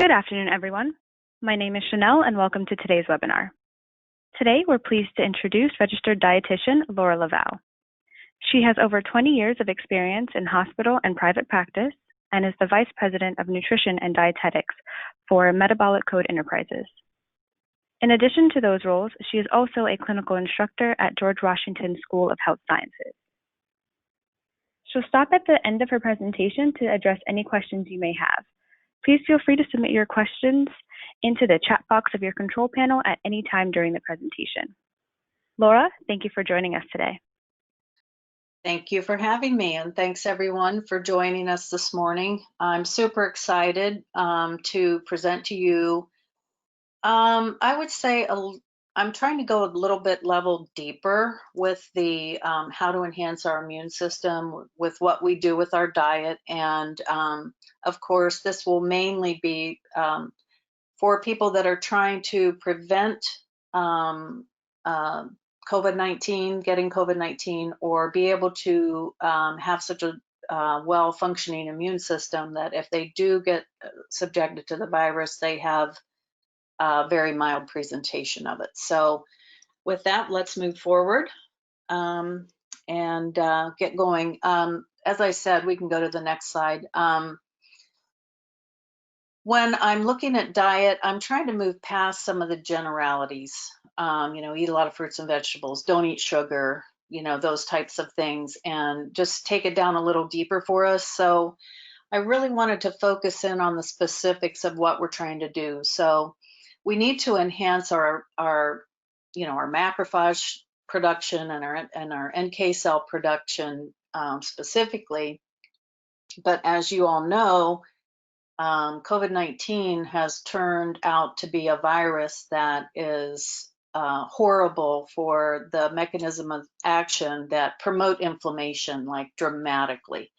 Good afternoon, everyone. My name is Chanel, and welcome to today's webinar. Today, we're pleased to introduce registered dietitian Laura LaValle. She has over 20 years of experience in hospital and private practice and is the Vice President of Nutrition and Dietetics for Metabolic Code Enterprises. In addition to those roles, she is also a clinical instructor at George Washington School of Health Sciences. She'll stop at the end of her presentation to address any questions you may have. Please feel free to submit your questions into the chat box of your control panel at any time during the presentation. Laura, thank you for joining us today. Thank you for having me, and thanks everyone for joining us this morning. I'm super excited to present to you. I would say I'm trying to go a little bit level deeper with the how to enhance our immune system with what we do with our diet. And of course, this will mainly be for people that are trying to prevent COVID-19, getting COVID-19, or be able to have such a well-functioning immune system that if they do get subjected to the virus, they have a very mild presentation of it. So with that, let's move forward and get going. As I said, we can go to the next slide. When I'm looking at diet, I'm trying to move past some of the generalities. Eat a lot of fruits and vegetables, don't eat sugar, those types of things, and just take it down a little deeper for us. So I really wanted to focus in on the specifics of what we're trying to do. So we need to enhance our macrophage production and our NK cell production specifically. But as you all know, COVID-19 has turned out to be a virus that is horrible for the mechanism of action that promote inflammation, like dramatically.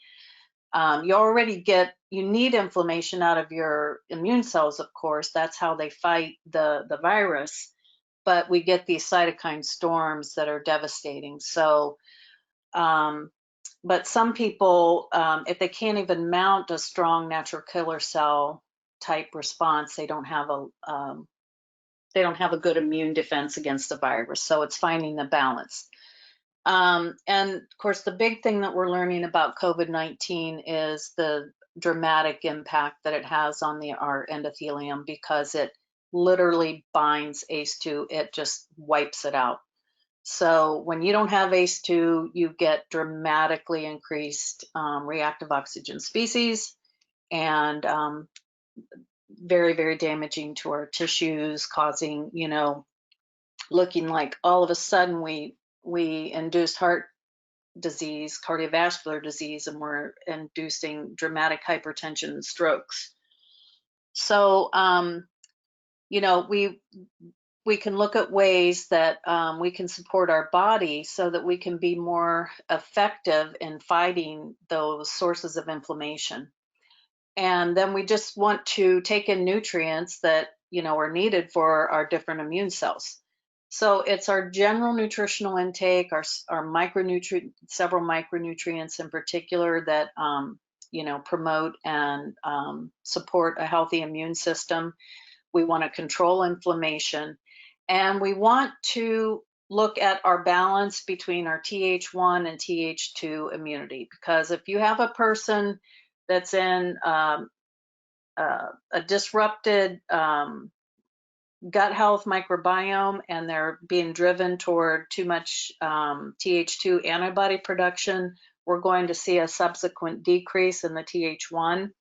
You need inflammation out of your immune cells, of course. That's how they fight the virus. But we get these cytokine storms that are devastating. So, but some people, if they can't even mount a strong natural killer cell type response, they don't have a good immune defense against the virus. So it's finding the balance. And of course, the big thing that we're learning about COVID-19 is the dramatic impact that it has on our endothelium, because it literally binds ACE2. It just wipes it out. So when you don't have ACE2, you get dramatically increased reactive oxygen species, and very, very damaging to our tissues, causing, looking like all of a sudden we induced heart disease, cardiovascular disease, and we're inducing dramatic hypertension and strokes. So, we can look at ways that we can support our body so that we can be more effective in fighting those sources of inflammation. And then we just want to take in nutrients that, are needed for our different immune cells. So it's our general nutritional intake, our several micronutrients in particular that, promote and support a healthy immune system. We want to control inflammation. And we want to look at our balance between our Th1 and Th2 immunity, because if you have a person that's in a disrupted gut health microbiome and they're being driven toward too much Th2 antibody production, we're going to see a subsequent decrease in the Th1.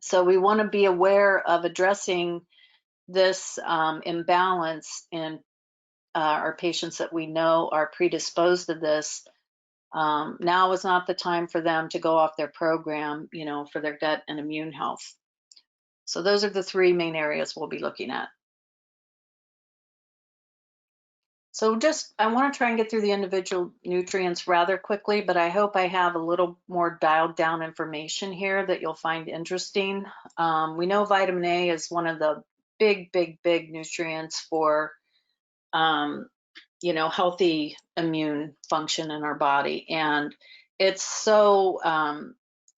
So we want to be aware of addressing this imbalance in our patients that we know are predisposed to this. Now is not the time for them to go off their program, for their gut and immune health. So those are the three main areas we'll be looking at. So I want to try and get through the individual nutrients rather quickly, but I hope I have a little more dialed down information here that you'll find interesting. We know vitamin A is one of the big nutrients for, healthy immune function in our body. And it's so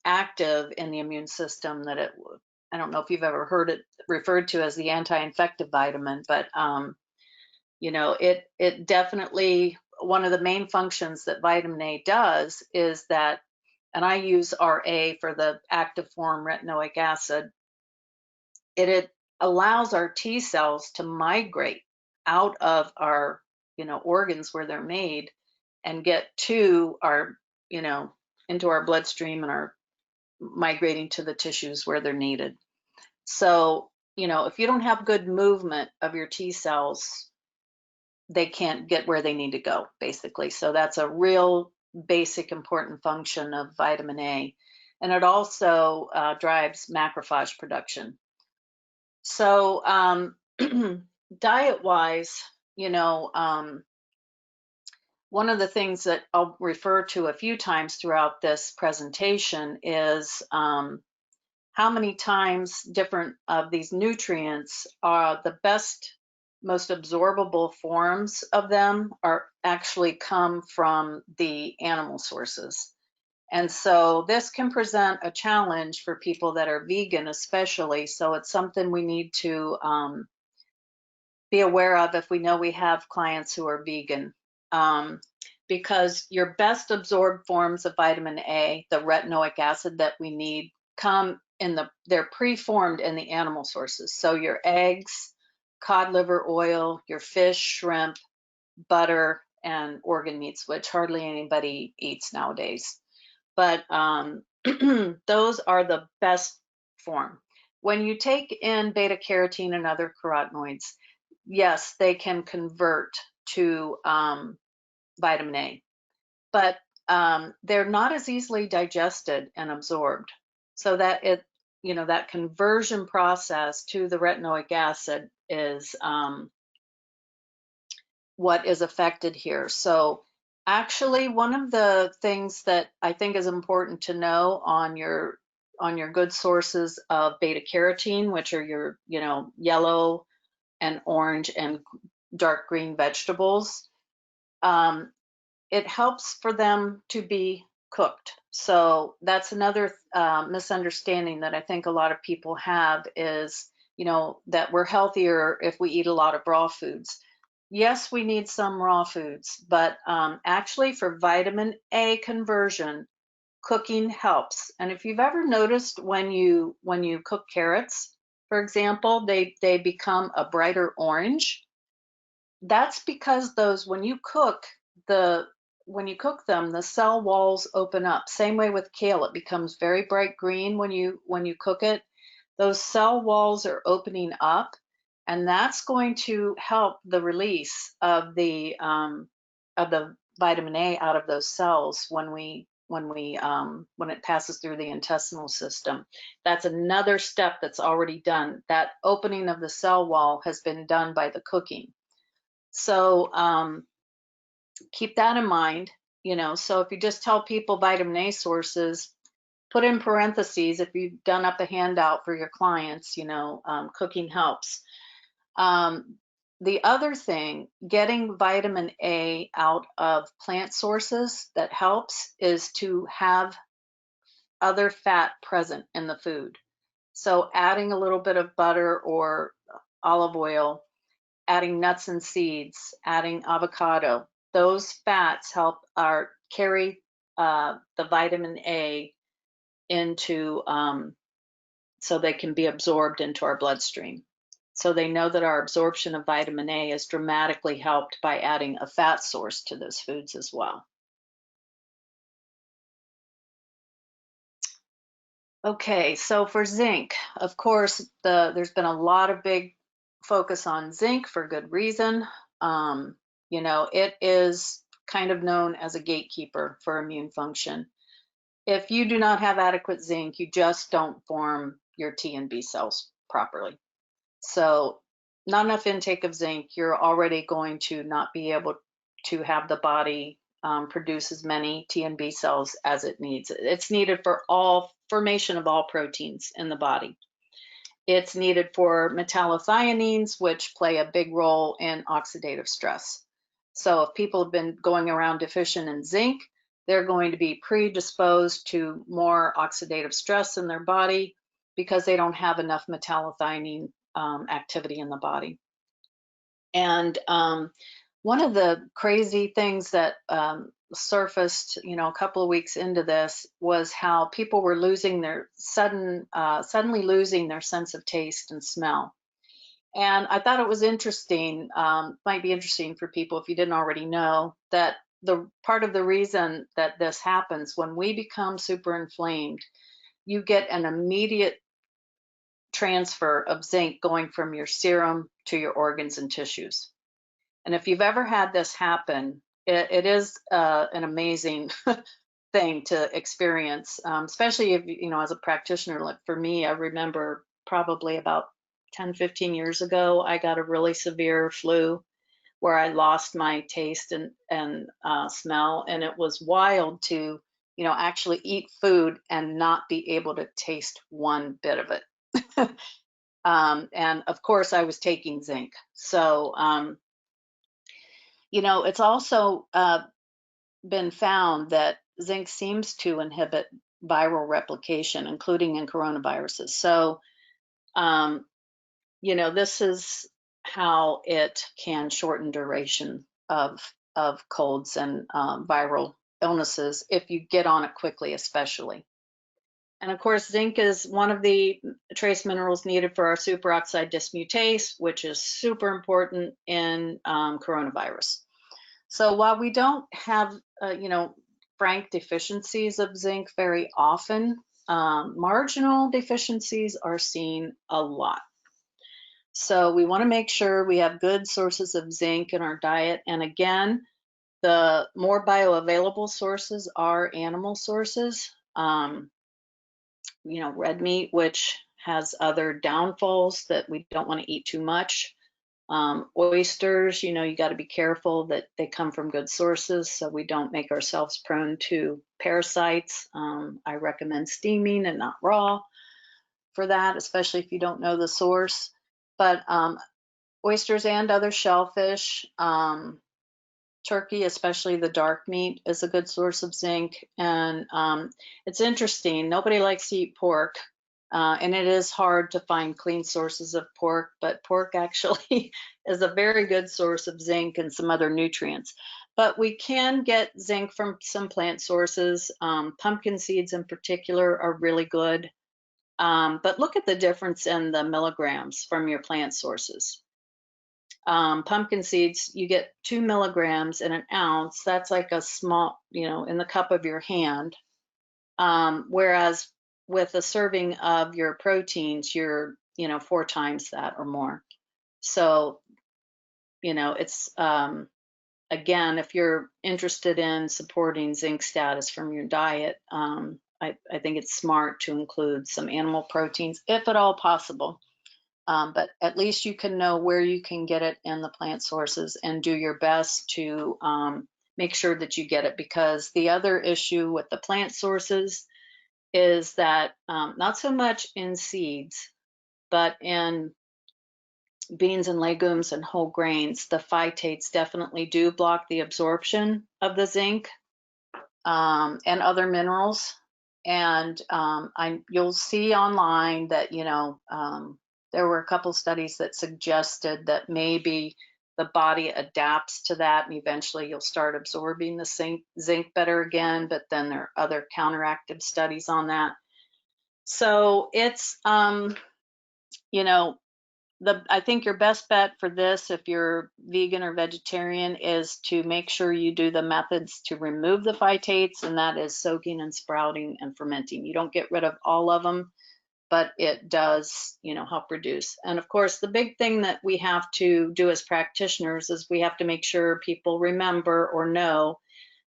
active in the immune system that I don't know if you've ever heard it referred to as the anti-infective vitamin, but you know, it definitely, one of the main functions that vitamin A does is that, and I use RA for the active form retinoic acid, it allows our T cells to migrate out of our, you know, organs where they're made and get to our, you know, into our bloodstream and are migrating to the tissues where they're needed. So, you know, if you don't have good movement of your T cells, they can't get where they need to go, basically. So that's a real basic important function of vitamin A. And it also drives macrophage production. So diet-wise, you know, one of the things that I'll refer to a few times throughout this presentation is how many times different of these nutrients are the best, most absorbable forms of them are actually come from the animal sources. And so this can present a challenge for people that are vegan, especially. So it's something we need to be aware of if we know we have clients who are vegan. Because your best absorbed forms of vitamin A, the retinoic acid that we need, come in they're preformed in the animal sources. So your eggs, cod liver oil, your fish, shrimp, butter, and organ meats, which hardly anybody eats nowadays. But those are the best form. When you take in beta-carotene and other carotenoids, yes, they can convert to vitamin A, but they're not as easily digested and absorbed. So that you know, that conversion process to the retinoic acid is what is affected here. So actually, one of the things that I think is important to know on your good sources of beta carotene, which are your, you know, yellow and orange and dark green vegetables, it helps for them to be cooked. So that's another misunderstanding that I think a lot of people have is, you know, that we're healthier if we eat a lot of raw foods. Yes, we need some raw foods, but actually for vitamin A conversion, cooking helps. And if you've ever noticed when you cook carrots, for example, they become a brighter orange. That's because those, when you cook them, the cell walls open up. Same way with kale, it becomes very bright green when you cook it. Those cell walls are opening up, and that's going to help the release of the vitamin A out of those cells when it passes through the intestinal system. That's another step that's already done. That opening of the cell wall has been done by the cooking. So keep that in mind, you know. So if you just tell people vitamin A sources, put in parentheses, if you've done up a handout for your clients, you know, cooking helps. The other thing, getting vitamin A out of plant sources that helps is to have other fat present in the food. So adding a little bit of butter or olive oil, adding nuts and seeds, adding avocado, those fats help carry the vitamin A into, so they can be absorbed into our bloodstream. So they know that our absorption of vitamin A is dramatically helped by adding a fat source to those foods as well. Okay, so for zinc, of course, there's been a lot of big focus on zinc for good reason. You know, it is kind of known as a gatekeeper for immune function. If you do not have adequate zinc, you just don't form your T and B cells properly. So not enough intake of zinc, you're already going to not be able to have the body produce as many T and B cells as it needs. It's needed for all formation of all proteins in the body. It's needed for metallothioneins, which play a big role in oxidative stress. So if people have been going around deficient in zinc, they're going to be predisposed to more oxidative stress in their body. because they don't have enough metallothionein activity in the body. And one of the crazy things that surfaced, a couple of weeks into this was how people were losing their suddenly losing their sense of taste and smell. And I thought it was interesting, might be interesting for people if you didn't already know, that the part of the reason that this happens when we become super inflamed, you get an immediate transfer of zinc going from your serum to your organs and tissues. And if you've ever had this happen, it is an amazing thing to experience, especially if, as a practitioner. Like for me, I remember probably about 10, 15 years ago, I got a really severe flu where I lost my taste and smell. And it was wild to, actually eat food and not be able to taste one bit of it. And of course, I was taking zinc. So, it's also been found that zinc seems to inhibit viral replication, including in coronaviruses. So, this is how it can shorten duration of colds and viral illnesses if you get on it quickly, especially. And of course, zinc is one of the trace minerals needed for our superoxide dismutase, which is super important in coronavirus. So while we don't have, frank deficiencies of zinc very often, marginal deficiencies are seen a lot. So we want to make sure we have good sources of zinc in our diet. And again, the more bioavailable sources are animal sources. Red meat, which has other downfalls that we don't want to eat too much. Oysters, you got to be careful that they come from good sources so we don't make ourselves prone to parasites. I recommend steaming and not raw for that, especially if you don't know the source. But oysters and other shellfish, turkey, especially the dark meat, is a good source of zinc. And it's interesting, nobody likes to eat pork. And it is hard to find clean sources of pork, but pork actually is a very good source of zinc and some other nutrients. But we can get zinc from some plant sources. Pumpkin seeds in particular are really good. But look at the difference in the milligrams from your plant sources. Pumpkin seeds, you get 2 milligrams in an ounce. That's like a small, in the cup of your hand. Whereas with a serving of your proteins, you're, 4 times that or more. So, it's, again, if you're interested in supporting zinc status from your diet, I think it's smart to include some animal proteins, if at all possible. But at least you can know where you can get it in the plant sources and do your best to make sure that you get it, because the other issue with the plant sources is that not so much in seeds, but in beans and legumes and whole grains, the phytates definitely do block the absorption of the zinc and other minerals. And you'll see online that, there were a couple studies that suggested that maybe the body adapts to that and eventually you'll start absorbing the zinc better again, but then there are other counteractive studies on that. So it's, I think your best bet for this, if you're vegan or vegetarian, is to make sure you do the methods to remove the phytates, and that is soaking and sprouting and fermenting. You don't get rid of all of them, but it does, help reduce. And of course, the big thing that we have to do as practitioners is we have to make sure people remember or know,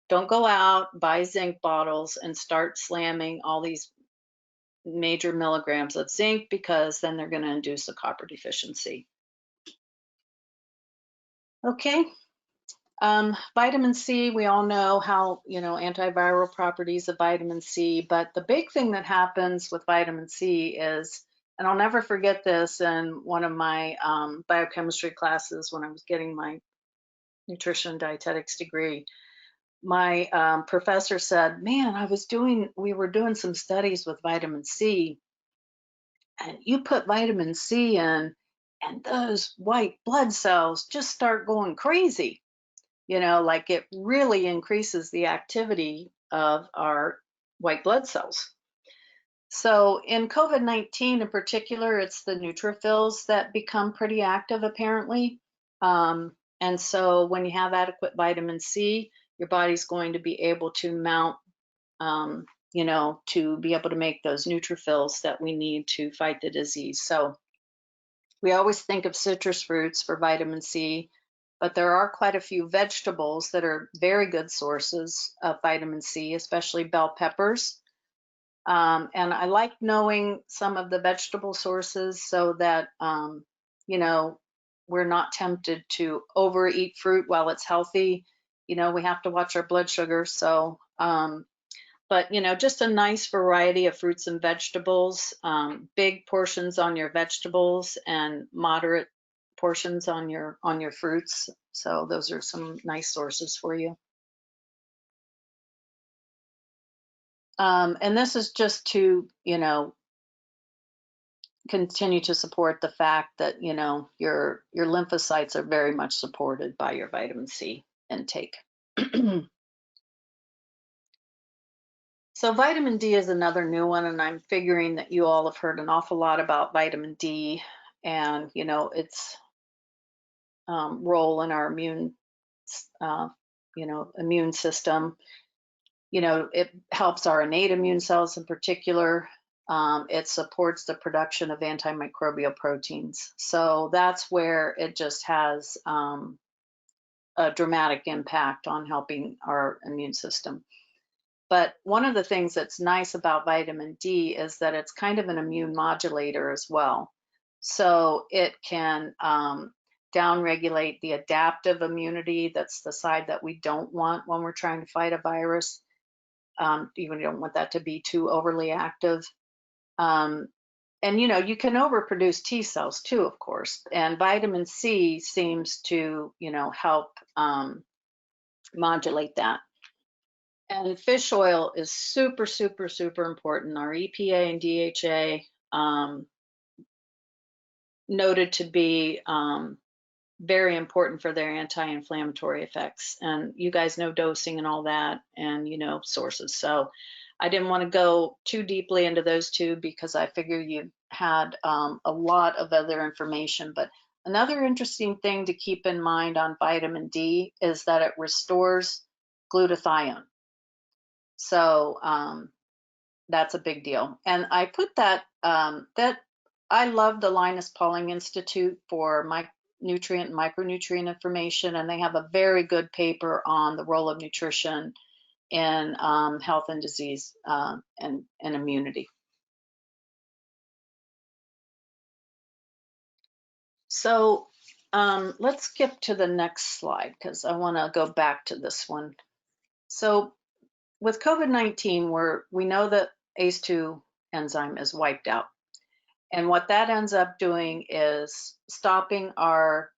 don't go out, buy zinc bottles and start slamming all these major milligrams of zinc, because then they're going to induce a copper deficiency. Okay. Vitamin C, we all know how, antiviral properties of vitamin C, but the big thing that happens with vitamin C is, and I'll never forget this in one of my biochemistry classes when I was getting my nutrition and dietetics degree, my professor said, man, we were doing some studies with vitamin C, and you put vitamin C in, and those white blood cells just start going crazy. Like it really increases the activity of our white blood cells. So in COVID-19 in particular, it's the neutrophils that become pretty active apparently. And so when you have adequate vitamin C, your body's going to be able to mount, to be able to make those neutrophils that we need to fight the disease. So we always think of citrus fruits for vitamin C, but there are quite a few vegetables that are very good sources of vitamin C, especially bell peppers. And I like knowing some of the vegetable sources so that, we're not tempted to overeat fruit while it's healthy. We have to watch our blood sugar. So, but just a nice variety of fruits and vegetables, big portions on your vegetables and moderate portions on your fruits. So those are some nice sources for you. And this is just to, continue to support the fact that, your lymphocytes are very much supported by your vitamin C intake. So vitamin D is another new one, and I'm figuring that you all have heard an awful lot about vitamin D and, its role in our immune system. It helps our innate immune cells in particular. It supports the production of antimicrobial proteins. So that's where it just has a dramatic impact on helping our immune system. But one of the things that's nice about vitamin D is that it's kind of an immune modulator as well. So it can downregulate the adaptive immunity. That's the side that we don't want when we're trying to fight a virus. You don't want that to be too overly active. And you can overproduce T cells too, of course. And vitamin C seems to, help modulate that. And fish oil is super, super, super important. Our EPA and DHA noted to be very important for their anti-inflammatory effects. And you guys know dosing and all that, and sources. So I didn't want to go too deeply into those two because I figure you had a lot of other information. But another interesting thing to keep in mind on vitamin D is that it restores glutathione. So that's a big deal. And I put that I love the Linus Pauling Institute for nutrient and micronutrient information, and they have a very good paper on the role of nutrition in health and disease and immunity. So let's skip to the next slide because I want to go back to this one. So with COVID-19, we know that ACE2 enzyme is wiped out. And what that ends up doing is stopping our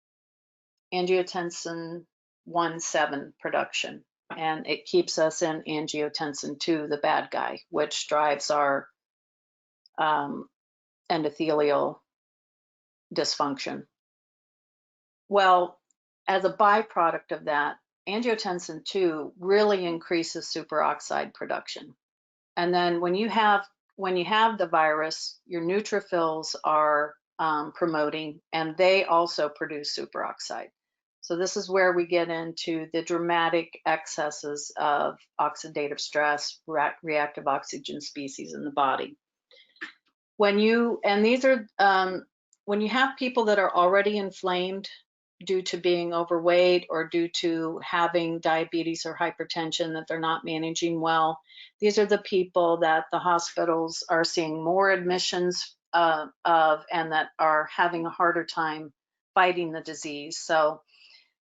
angiotensin 1-7 production. And it keeps us in angiotensin 2, the bad guy, which drives our endothelial dysfunction. Well, as a byproduct of that, angiotensin 2 really increases superoxide production. And then when you have the virus, your neutrophils are promoting, and they also produce superoxide. So this is where we get into the dramatic excesses of oxidative stress, reactive oxygen species in the body. When you have people that are already inflamed due to being overweight or due to having diabetes or hypertension that they're not managing well, these are the people that the hospitals are seeing more admissions of and that are having a harder time fighting the disease. So,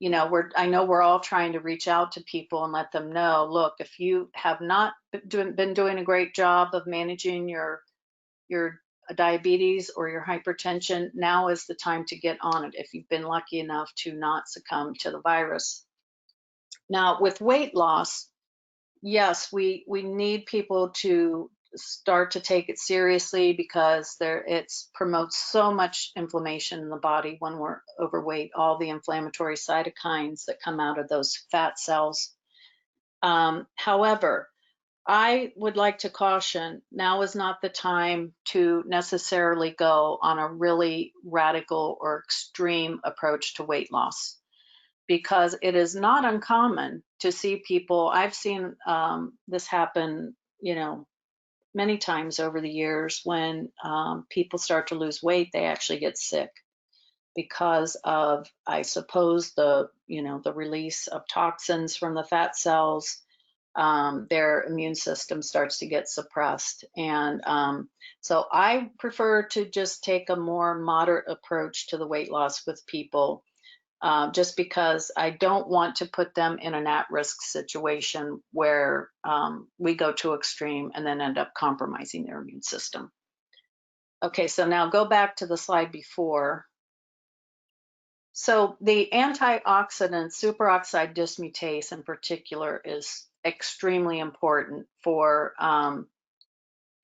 I know we're all trying to reach out to people and let them know, look, if you have not been doing a great job of managing your diabetes or your hypertension, now is the time to get on it if you've been lucky enough to not succumb to the virus. Now, with weight loss, yes, we need people to start to take it seriously because it promotes so much inflammation in the body when we're overweight, all the inflammatory cytokines that come out of those fat cells. However, I would like to caution, now is not the time to necessarily go on a really radical or extreme approach to weight loss, because it is not uncommon to see people, I've seen this happen, many times over the years when people start to lose weight, they actually get sick because of, I suppose, the release of toxins from the fat cells. Their immune system starts to get suppressed. And so I prefer to just take a more moderate approach to the weight loss with people, just because I don't want to put them in an at-risk situation where we go too extreme and then end up compromising their immune system. Okay, so now go back to the slide before. So the antioxidant superoxide dismutase in particular is extremely important for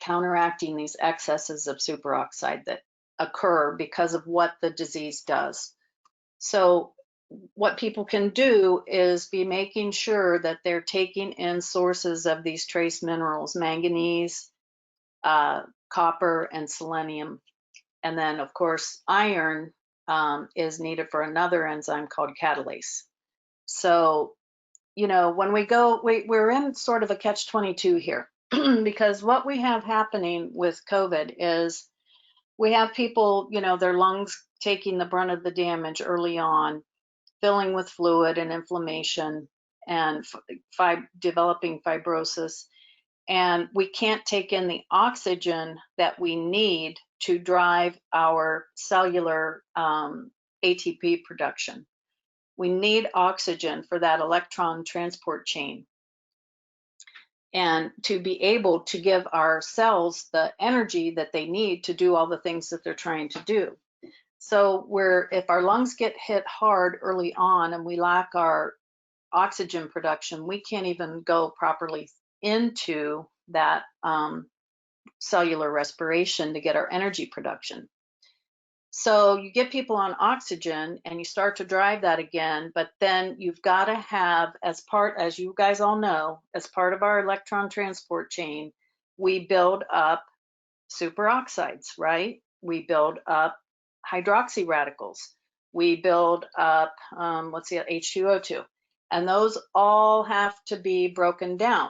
counteracting these excesses of superoxide that occur because of what the disease does. So what people can do is be making sure that they're taking in sources of these trace minerals, manganese, copper, and selenium. And then, of course, iron is needed for another enzyme called catalase. So, when we go, we're in sort of a catch-22 here because what we have happening with COVID is we have people, their lungs taking the brunt of the damage early on, filling with fluid and inflammation and developing fibrosis. And we can't take in the oxygen that we need to drive our cellular ATP production. We need oxygen for that electron transport chain and to be able to give our cells the energy that they need to do all the things that they're trying to do. So if our lungs get hit hard early on and we lack our oxygen production, we can't even go properly into that cellular respiration to get our energy production. So you get people on oxygen and you start to drive that again, but then you've got to have, as you guys all know, as part of our electron transport chain, we build up superoxides, right? We build up hydroxy radicals. We build up, H2O2. And those all have to be broken down.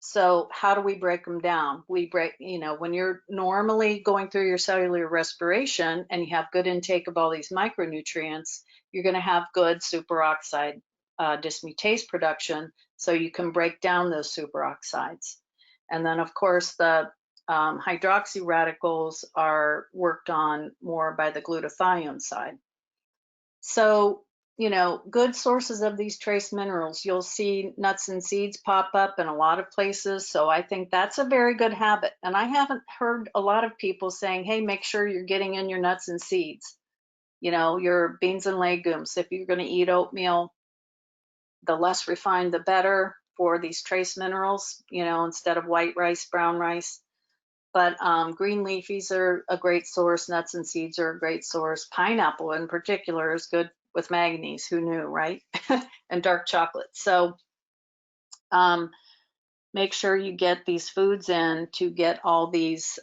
So how do we break them down? We break, when you're normally going through your cellular respiration and you have good intake of all these micronutrients, you're going to have good superoxide dismutase production, so you can break down those superoxides. And then, of course, the hydroxy radicals are worked on more by the glutathione side. So, good sources of these trace minerals, you'll see nuts and seeds pop up in a lot of places. So I think that's a very good habit. And I haven't heard a lot of people saying, hey, make sure you're getting in your nuts and seeds, your beans and legumes. If you're going to eat oatmeal, the less refined, the better for these trace minerals, instead of white rice, brown rice. But green leafies are a great source. Nuts and seeds are a great source. Pineapple in particular is good with manganese. Who knew, right? And dark chocolate. So make sure you get these foods in to get all these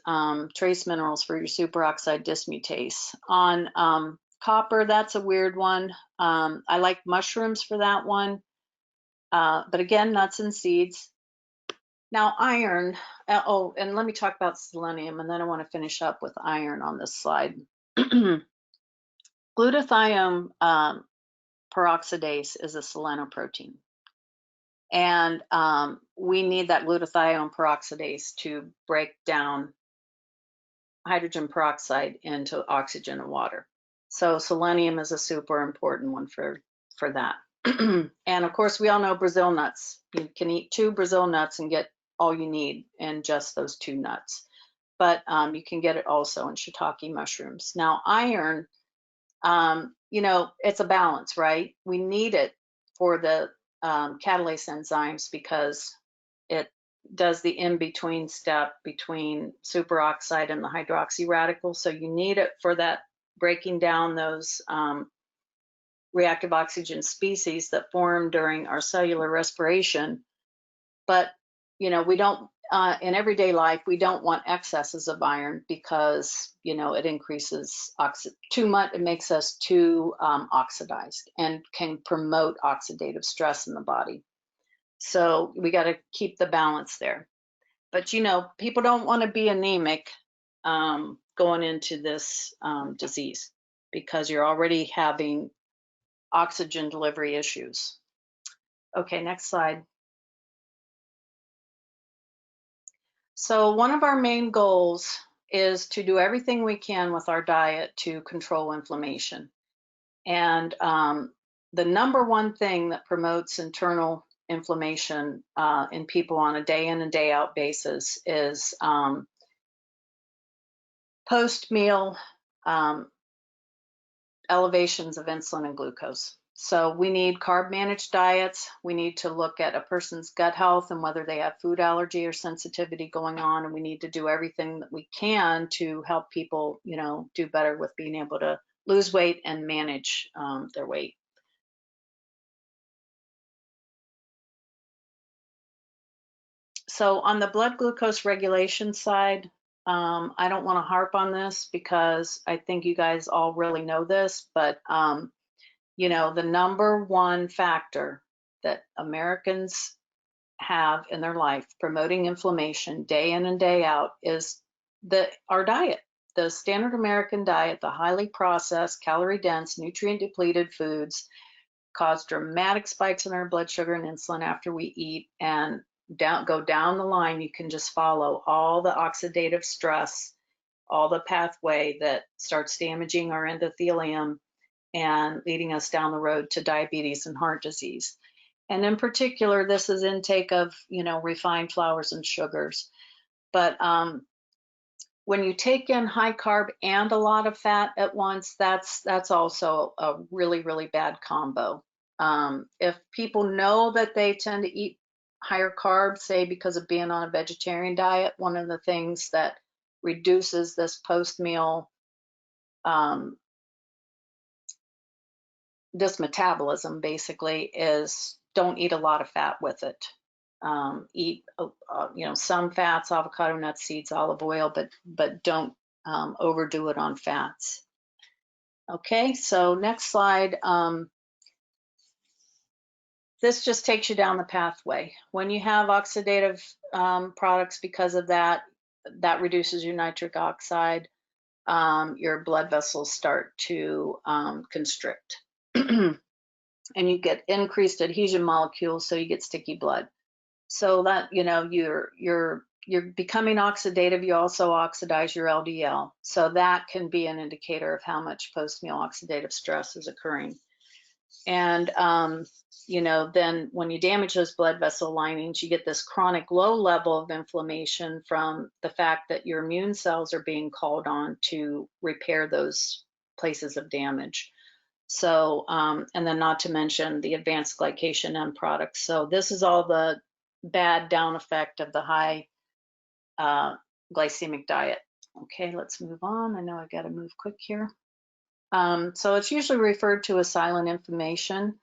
trace minerals for your superoxide dismutase. On copper, that's a weird one. I like mushrooms for that one. But again, nuts and seeds. Now iron, and let me talk about selenium, and then I want to finish up with iron on this slide. Glutathione peroxidase is a selenoprotein. And we need that glutathione peroxidase to break down hydrogen peroxide into oxygen and water. So selenium is a super important one for that. And of course, we all know Brazil nuts. You can eat 2 Brazil nuts and get all you need in just those 2 nuts. But you can get it also in shiitake mushrooms. Now, iron, it's a balance, right? We need it for the catalase enzymes because it does the in-between step between superoxide and the hydroxy radical. So you need it for that breaking down those reactive oxygen species that form during our cellular respiration. But, you know, we don't, in everyday life, we don't want excesses of iron because, you know, it increases too much. It makes us too oxidized and can promote oxidative stress in the body. So we got to keep the balance there. But, you know, people don't want to be anemic going into this disease because you're already having oxygen delivery issues. Okay, next slide. So one of our main goals is to do everything we can with our diet to control inflammation. And the number one thing that promotes internal inflammation in people on a day in and day out basis is post-meal elevations of insulin and glucose. So we need carb managed diets. We need to look at a person's gut health and whether they have food allergy or sensitivity going on. And we need to do everything that we can to help people, you know, do better with being able to lose weight and manage their weight. So on the blood glucose regulation side, I don't want to harp on this because I think you guys all really know this, but you know, the number one factor that Americans have in their life promoting inflammation day in and day out is our diet. The standard American diet, the highly processed, calorie dense, nutrient depleted foods cause dramatic spikes in our blood sugar and insulin after we eat, and go down the line. You can just follow all the oxidative stress, all the pathway that starts damaging our endothelium and leading us down the road to diabetes and heart disease. And in particular, this is intake of, you know, refined flours and sugars. But when you take in high carb and a lot of fat at once, that's also a really, really bad combo. If people know that they tend to eat higher carbs, say because of being on a vegetarian diet, one of the things that reduces this post-meal this metabolism basically is don't eat a lot of fat with it. Eat you know, some fats, avocado, nuts, seeds, olive oil, but don't overdo it on fats. Okay, so next slide. This just takes you down the pathway. When you have oxidative products because of that, that reduces your nitric oxide. Your blood vessels start to constrict. And you get increased adhesion molecules, so you get sticky blood. So that, you know, you're becoming oxidative. You also oxidize your LDL, so that can be an indicator of how much post-meal oxidative stress is occurring. And you know, then when you damage those blood vessel linings, you get this chronic low level of inflammation from the fact that your immune cells are being called on to repair those places of damage. So, and then not to mention the advanced glycation end products. So this is all the bad down effect of the high glycemic diet. Okay, let's move on. I know I got to move quick here. So it's usually referred to as silent inflammation.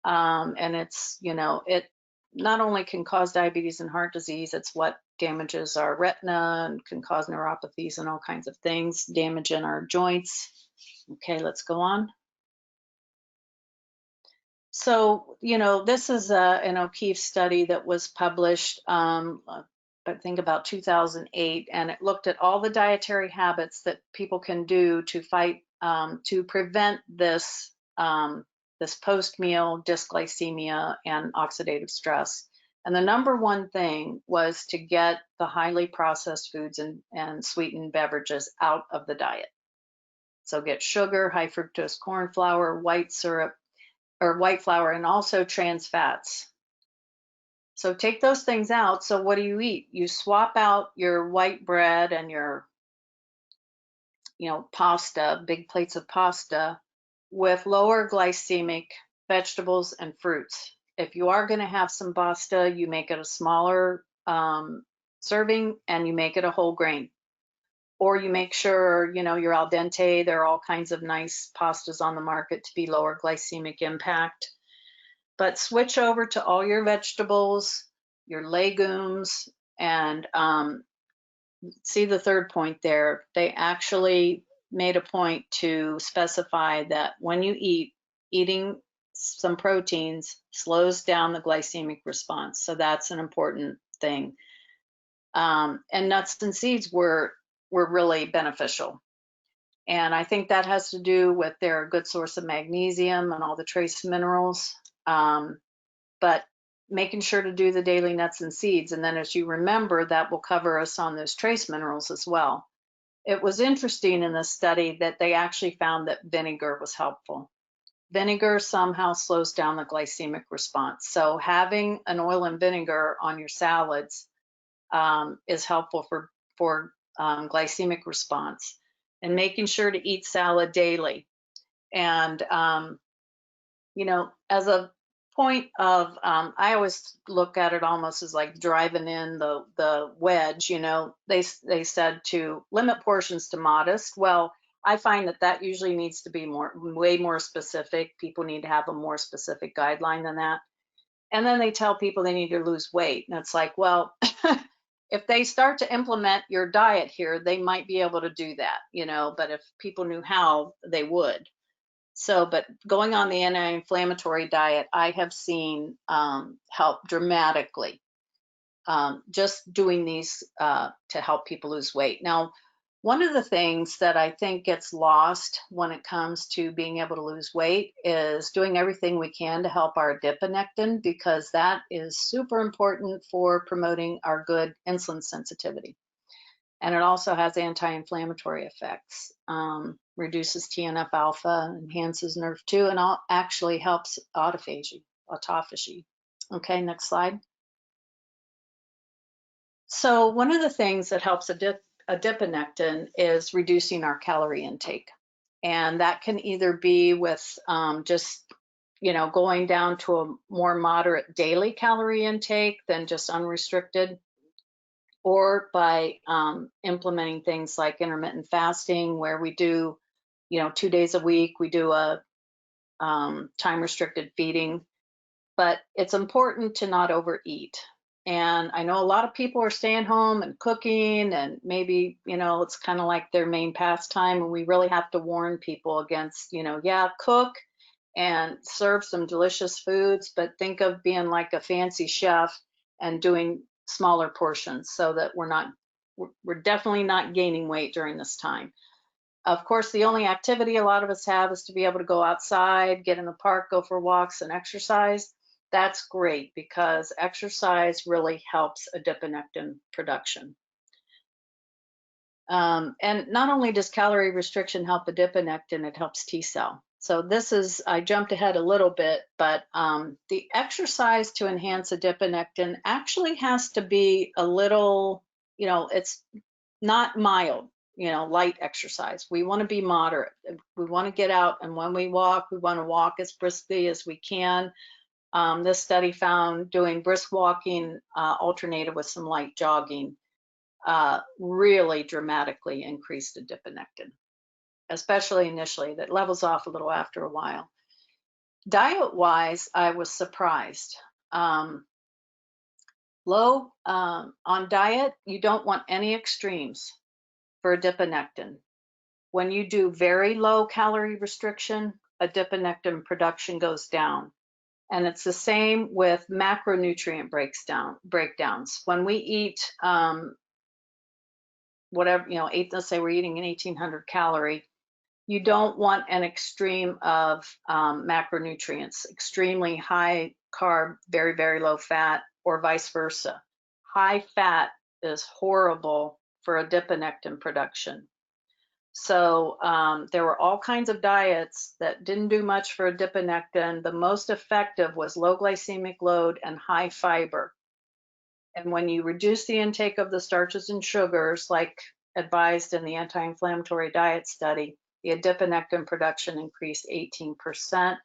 And it's, you know, it not only can cause diabetes and heart disease, it's what damages our retina and can cause neuropathies and all kinds of things, damage in our joints. Okay, let's go on. So, you know, this is an O'Keefe study that was published, I think about 2008, and it looked at all the dietary habits that people can do to fight, to prevent this, this post-meal dysglycemia and oxidative stress. And the number one thing was to get the highly processed foods and sweetened beverages out of the diet. So get sugar, high fructose corn flour, white syrup, or white flour, and also trans fats. So take those things out. So what do you eat? You swap out your white bread and your, you know, pasta, big plates of pasta, with lower glycemic vegetables and fruits. If you are going to have some pasta, you make it a smaller serving and you make it a whole grain. Or you make sure, you're al dente. There are all kinds of nice pastas on the market to be lower glycemic impact. But switch over to all your vegetables, your legumes, and see the third point there. They actually made a point to specify that when you eating some proteins slows down the glycemic response. So that's an important thing. And nuts and seeds were really beneficial. And I think that has to do with they're a good source of magnesium and all the trace minerals. But making sure to do the daily nuts and seeds. And then as you remember, that will cover us on those trace minerals as well. It was interesting in this study that they actually found that vinegar was helpful. Vinegar somehow slows down the glycemic response. So having an oil and vinegar on your salads is helpful for glycemic response. And making sure to eat salad daily. And, as a point of, I always look at it almost as like driving in the wedge, they said to limit portions to modest. Well, I find that usually needs to be way more specific. People need to have a more specific guideline than that. And then they tell people they need to lose weight. And it's like, well, if they start to implement your diet here, they might be able to do that, but if people knew how, they would. So, but going on the anti-inflammatory diet, I have seen help dramatically, just doing these to help people lose weight. Now, one of the things that I think gets lost when it comes to being able to lose weight is doing everything we can to help our adiponectin, because that is super important for promoting our good insulin sensitivity. And it also has anti-inflammatory effects, reduces TNF alpha, enhances NRF2, and actually helps autophagy. Okay, next slide. So one of the things that helps adiponectin is reducing our calorie intake. And that can either be with just, going down to a more moderate daily calorie intake than just unrestricted, or by implementing things like intermittent fasting, where we do, 2 days a week, we do a time restricted feeding. But it's important to not overeat. And I know a lot of people are staying home and cooking, and maybe, it's kind of like their main pastime. And we really have to warn people against, cook and serve some delicious foods, but think of being like a fancy chef and doing smaller portions, so that we're definitely not gaining weight during this time. Of course, the only activity a lot of us have is to be able to go outside, get in the park, go for walks and exercise. That's great, because exercise really helps adiponectin production. And not only does calorie restriction help adiponectin, it helps T cell. So I jumped ahead a little bit, but the exercise to enhance adiponectin actually has to be a little, it's not mild, light exercise. We want to be moderate. We want to get out, and when we walk, we want to walk as briskly as we can. This study found doing brisk walking alternated with some light jogging really dramatically increased adiponectin, especially initially. That levels off a little after a while. Diet-wise, I was surprised. Low on diet, you don't want any extremes for adiponectin. When you do very low calorie restriction, adiponectin production goes down. And it's the same with macronutrient breakdowns. When we eat whatever, let's say we're eating an 1800 calorie, you don't want an extreme of macronutrients, extremely high carb, very, very low fat, or vice versa. High fat is horrible for adiponectin production. So there were all kinds of diets that didn't do much for adiponectin. The most effective was low glycemic load and high fiber. And when you reduce the intake of the starches and sugars, like advised in the anti-inflammatory diet study, the adiponectin production increased 18%.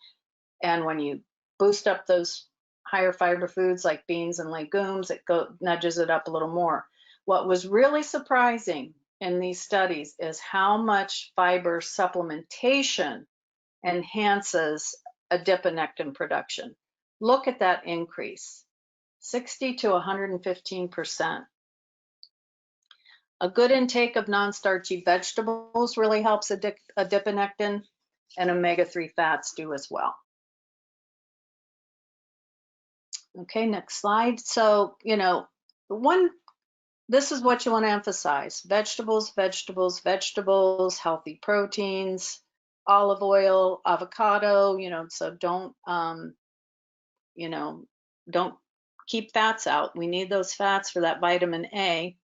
And when you boost up those higher fiber foods like beans and legumes, it nudges it up a little more. What was really surprising in these studies is how much fiber supplementation enhances adiponectin production. Look at that increase, 60 to 115%. A good intake of non-starchy vegetables really helps adiponectin, and omega-3 fats do as well. Okay, next slide. So, this is what you want to emphasize: vegetables, vegetables, vegetables, healthy proteins, olive oil, avocado, so don't keep fats out. We need those fats for that vitamin A.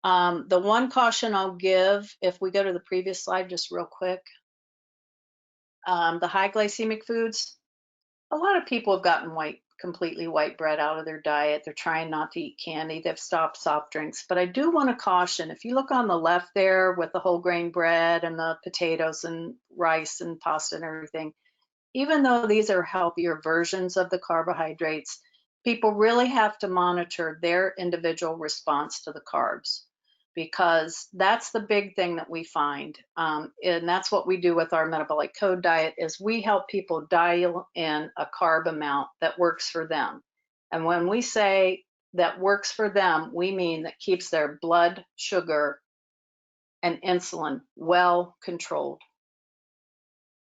The one caution I'll give, if we go to the previous slide just real quick, the high glycemic foods, a lot of people have gotten completely white bread out of their diet. They're trying not to eat candy. They've stopped soft drinks. But I do want to caution, if you look on the left there with the whole grain bread and the potatoes and rice and pasta and everything, even though these are healthier versions of the carbohydrates, people really have to monitor their individual response to the carbs, because that's the big thing that we find. And that's what we do with our metabolic code diet, is we help people dial in a carb amount that works for them. And when we say that works for them, we mean that keeps their blood sugar and insulin well controlled.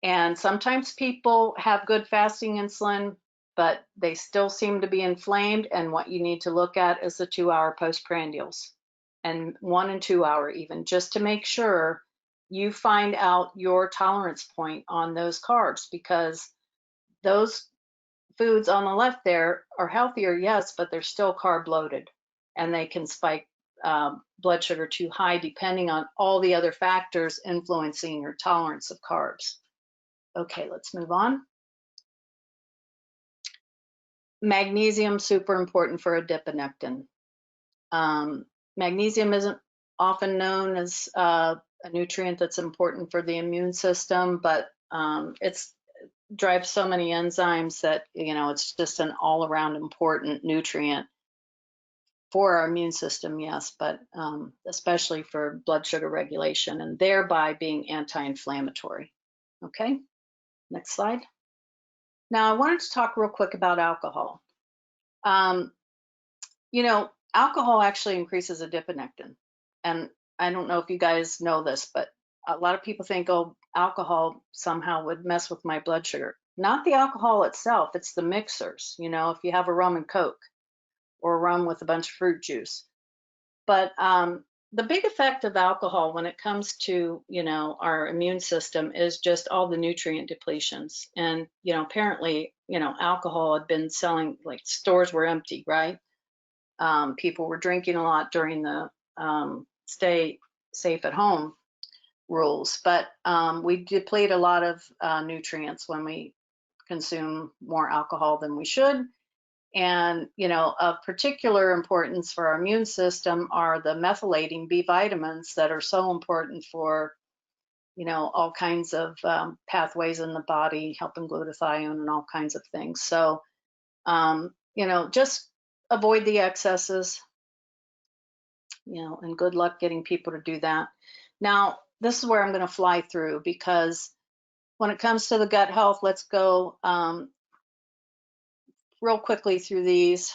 And sometimes people have good fasting insulin, but they still seem to be inflamed. And what you need to look at is the 2-hour postprandials, and 1 and 2 hour even, just to make sure you find out your tolerance point on those carbs, because those foods on the left there are healthier, yes, but they're still carb loaded, and they can spike blood sugar too high depending on all the other factors influencing your tolerance of carbs. Okay, let's move on. Magnesium, super important for adiponectin. Magnesium isn't often known as a nutrient that's important for the immune system, but it drives so many enzymes that, it's just an all-around important nutrient for our immune system, yes, but especially for blood sugar regulation, and thereby being anti-inflammatory. Okay, next slide. Now I wanted to talk real quick about alcohol. Alcohol actually increases adiponectin. And I don't know if you guys know this, but a lot of people think, oh, alcohol somehow would mess with my blood sugar. Not the alcohol itself, it's the mixers. If you have a rum and Coke, or rum with a bunch of fruit juice. But the big effect of alcohol when it comes to, our immune system is just all the nutrient depletions. And, apparently, alcohol had been selling, like stores were empty, right? People were drinking a lot during the stay safe at home rules, but we deplete a lot of nutrients when we consume more alcohol than we should. And, of particular importance for our immune system are the methylating B vitamins that are so important for, all kinds of pathways in the body, helping glutathione and all kinds of things. So, just avoid the excesses, and good luck getting people to do that. Now, this is where I'm going to fly through, because when it comes to the gut health, let's go real quickly through these.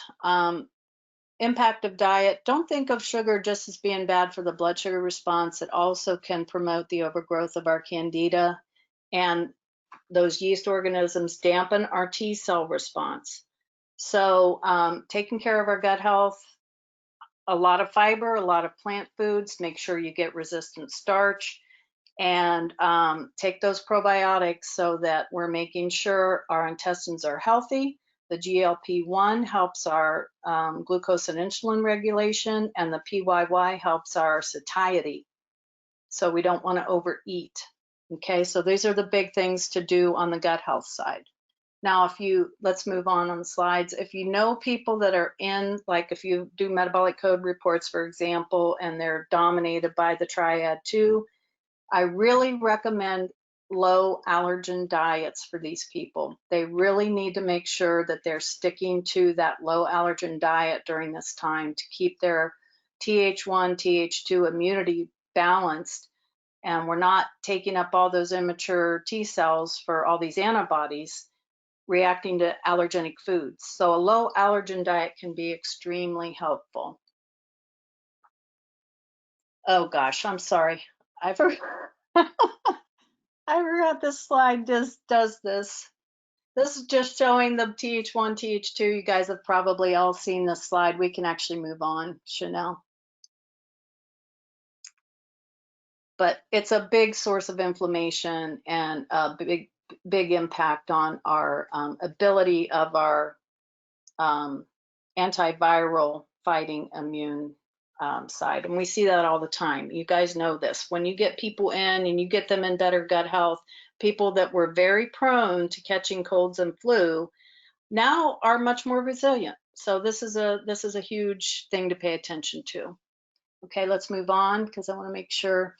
Impact of diet. Don't think of sugar just as being bad for the blood sugar response. It also can promote the overgrowth of our candida, and those yeast organisms dampen our T cell response. So taking care of our gut health, a lot of fiber, a lot of plant foods, make sure you get resistant starch, and take those probiotics so that we're making sure our intestines are healthy. The GLP-1 helps our glucose and insulin regulation, and the PYY helps our satiety. So we don't want to overeat. Okay, so these are the big things to do on the gut health side. Now, let's move on the slides. If you know people that are in, like if you do metabolic code reports, for example, and they're dominated by the triad 2, I really recommend low allergen diets for these people. They really need to make sure that they're sticking to that low allergen diet during this time to keep their Th1, Th2 immunity balanced. And we're not taking up all those immature T cells for all these antibodies reacting to allergenic foods. So a low allergen diet can be extremely helpful. Oh gosh, I'm sorry. I forgot. I forgot this slide does this. This is just showing the Th1, Th2. You guys have probably all seen this slide. We can actually move on, Chanel. But it's a big source of inflammation and a big impact on our ability of our antiviral fighting immune side. And we see that all the time. You guys know this. When you get people in and you get them in better gut health, people that were very prone to catching colds and flu now are much more resilient. So this is a huge thing to pay attention to. Okay, let's move on because I want to make sure.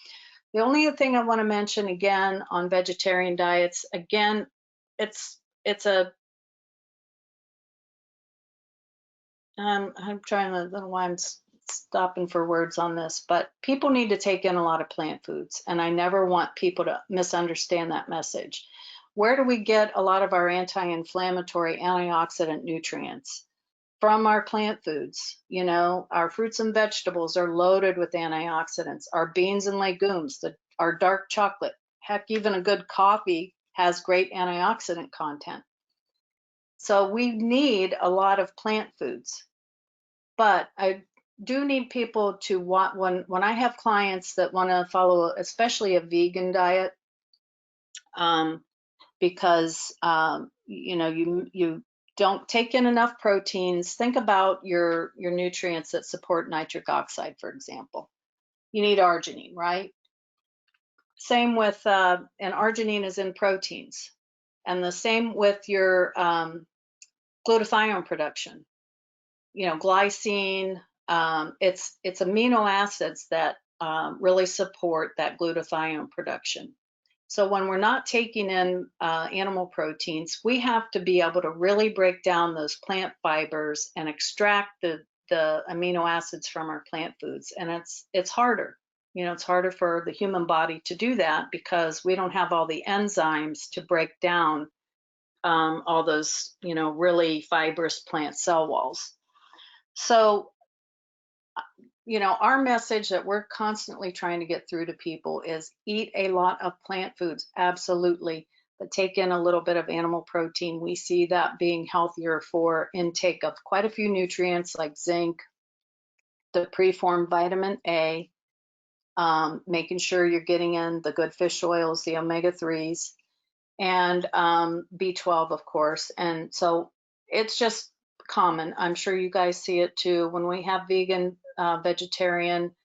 The only thing I want to mention again on vegetarian diets, again, it's a I'm trying to, I don't know why I'm stopping for words on this, but people need to take in a lot of plant foods, and I never want people to misunderstand that message. Where do we get a lot of our anti-inflammatory, antioxidant nutrients? From our plant foods. You know, our fruits and vegetables are loaded with antioxidants. Our beans and legumes, our dark chocolate, heck, even a good coffee has great antioxidant content. So we need a lot of plant foods. But I do need people to want, when I have clients that want to follow, especially a vegan diet, because you know, you don't take in enough proteins. Think about your nutrients that support nitric oxide, for example. You need arginine, right? Same with, and arginine is in proteins. And the same with your glutathione production. You know, glycine, it's amino acids that really support that glutathione production. So when we're not taking in animal proteins, we have to be able to really break down those plant fibers and extract the amino acids from our plant foods. And it's harder. You know, it's harder for the human body to do that because we don't have all the enzymes to break down all those, you know, really fibrous plant cell walls. So, you know, our message that we're constantly trying to get through to people is eat a lot of plant foods, absolutely, but take in a little bit of animal protein. We see that being healthier for intake of quite a few nutrients like zinc, the preformed vitamin A, making sure you're getting in the good fish oils, the omega-3s, and B12, of course. And so it's just common. I'm sure you guys see it too. When we have vegan, vegetarian,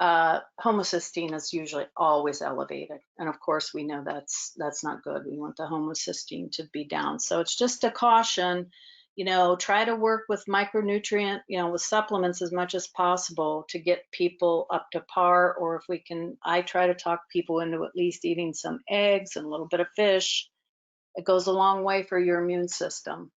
homocysteine is usually always elevated. And of course, we know that's not good. We want the homocysteine to be down. So it's just a caution, you know, try to work with micronutrient, you know, with supplements as much as possible to get people up to par. Or if we can, I try to talk people into at least eating some eggs and a little bit of fish. It goes a long way for your immune system.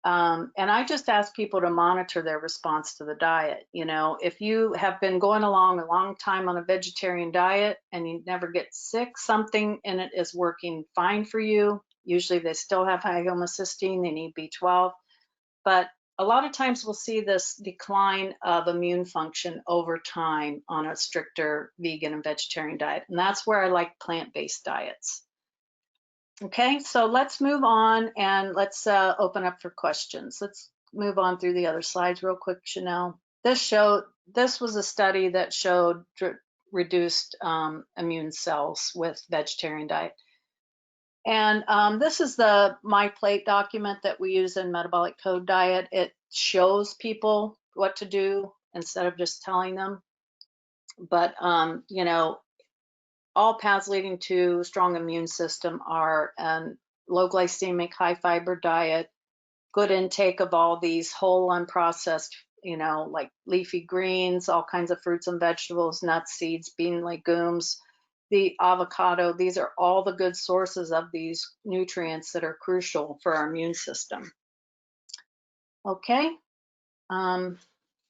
And I just ask people to monitor their response to the diet. You know, if you have been going along a long time on a vegetarian diet and you never get sick, something in it is working fine for you. Usually they still have high homocysteine, they need B12. But a lot of times we'll see this decline of immune function over time on a stricter vegan and vegetarian diet. And that's where I like plant-based diets. Okay, so let's move on and let's open up for questions. Let's move on through the other slides real quick, Chanel. This was a study that showed reduced immune cells with vegetarian diet. And this is the My Plate document that we use in Metabolic Code Diet. It shows people what to do instead of just telling them. But, you know, all paths leading to strong immune system are an low glycemic, high fiber diet, good intake of all these whole unprocessed, you know, like leafy greens, all kinds of fruits and vegetables, nuts, seeds, bean, legumes, the avocado. These are all the good sources of these nutrients that are crucial for our immune system. Okay.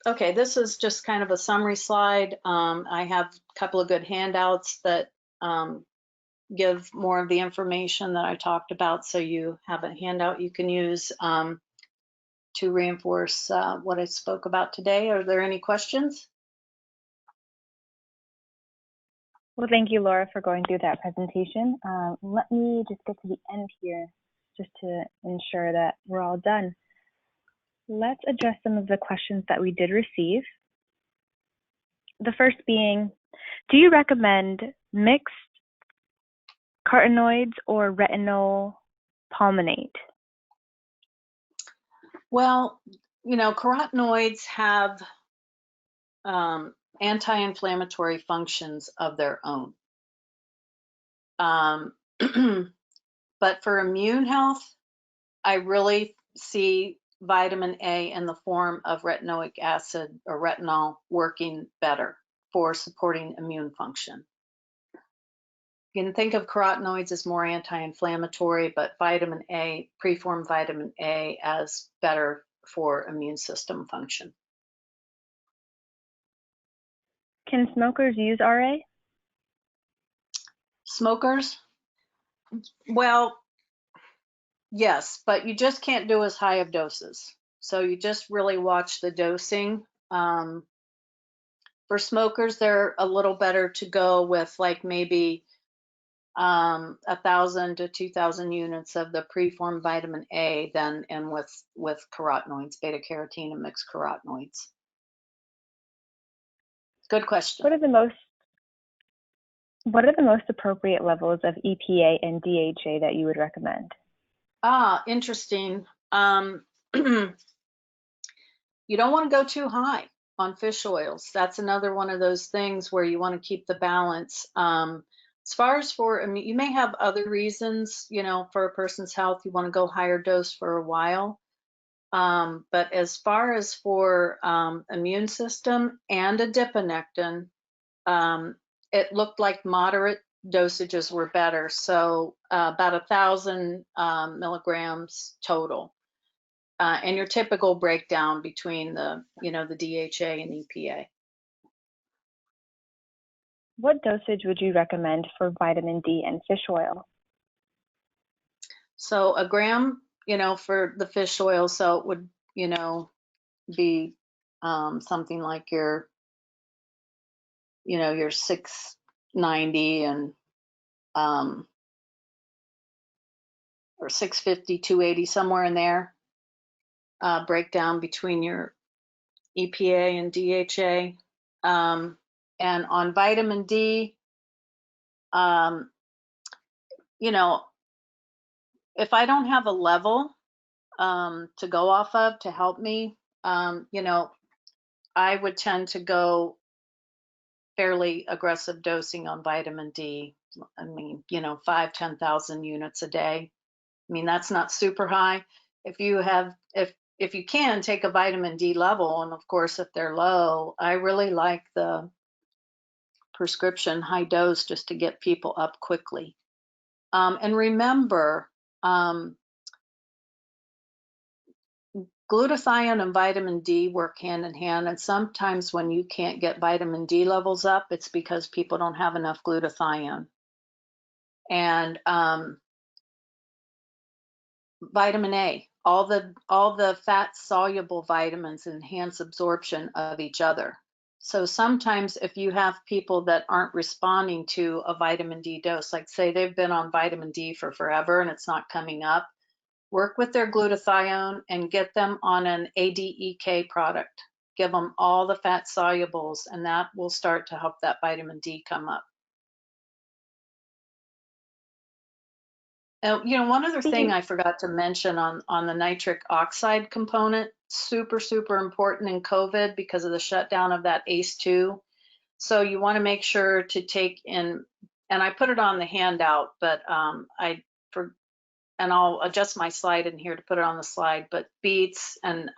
Okay, this is just kind of a summary slide. I have a couple of good handouts that give more of the information that I talked about, so you have a handout you can use to reinforce what I spoke about today. Are there any questions? Well, thank you, Laura, for going through that presentation. Let me just get to the end here just to ensure that we're all done. Let's address some of the questions that we did receive. The first being, do you recommend mixed carotenoids or retinol palmitate? Well, you know, carotenoids have anti-inflammatory functions of their own. But for immune health, I really see vitamin A in the form of retinoic acid or retinol working better for supporting immune function. You can think of carotenoids as more anti-inflammatory, but vitamin A, preformed vitamin A, as better for immune system function. Can smokers use RA? Smokers? Well, yes, but you just can't do as high of doses. So you just really watch the dosing. For smokers, they're a little better to go with like maybe 1,000 to 2,000 units of the preformed vitamin A than and with carotenoids, beta-carotene and mixed carotenoids. Good question. What are the most appropriate levels of EPA and DHA that you would recommend? Interesting. You don't want to go too high on fish oils. That's another one of those things where you want to keep the balance. As far as for, I mean, you may have other reasons, you know, for a person's health, you want to go higher dose for a while. But as far as for immune system and adiponectin, it looked like moderate dosages were better. So about 1,000 milligrams total. And your typical breakdown between the, you know, the DHA and EPA. What dosage would you recommend for vitamin D and fish oil? So a gram, you know, for the fish oil, so it would, you know, be something like your, you know, your 690 and or 650, 280, somewhere in there. Breakdown between your EPA and DHA. And on vitamin D, you know, if I don't have a level to go off of to help me, you know, I would tend to go fairly aggressive dosing on vitamin D. I mean, you know, 5,000, 10,000 units a day. I mean, that's not super high. If you have, if you can take a vitamin D level, and of course, if they're low, I really like the prescription high dose just to get people up quickly. And remember, glutathione and vitamin D work hand in hand, and sometimes when you can't get vitamin D levels up, it's because people don't have enough glutathione. And vitamin A, all the fat soluble vitamins enhance absorption of each other. So sometimes if you have people that aren't responding to a vitamin D dose, like say they've been on vitamin D for forever and it's not coming up, work with their glutathione and get them on an ADEK product. Give them all the fat solubles, and that will start to help that vitamin D come up. And, you know, one other thing I forgot to mention on the nitric oxide component, super, super important in COVID because of the shutdown of that ACE2. So you want to make sure to take in, and I put it on the handout, but and I'll adjust my slide in here to put it on the slide, but beets and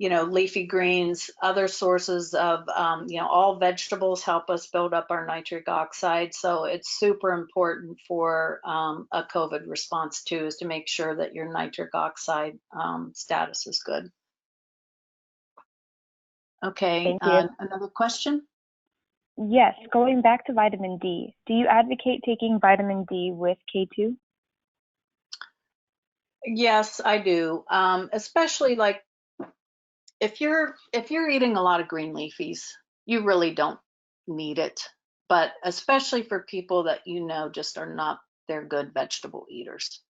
leafy greens, other sources of, all vegetables help us build up our nitric oxide. So it's super important for a COVID response too, is to make sure that your nitric oxide status is good. Okay, Thank you. another question? Yes, going back to vitamin D, do you advocate taking vitamin D with K2? Yes, I do. Especially like if you're eating a lot of green leafies, you really don't need it. But especially for people that just are not, they're good vegetable eaters,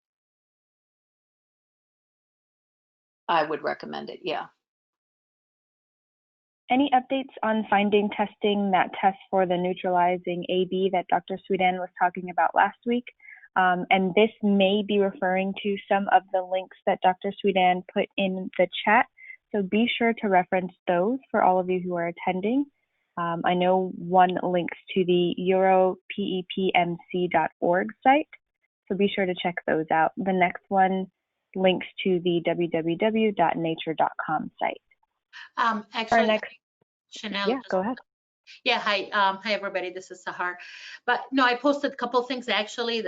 I would recommend it. Yeah. Any updates on finding testing that tests for the neutralizing AB that Dr. Sweden was talking about last week? And this may be referring to some of the links that Dr. Sweden put in the chat. So be sure to reference those for all of you who are attending. I know one links to the europepmc.org site, so be sure to check those out. The next one links to the www.nature.com site. Actually, next, Chanel. Yeah, go ahead. Yeah, hi everybody. This is Sahar. But no, I posted a couple things actually.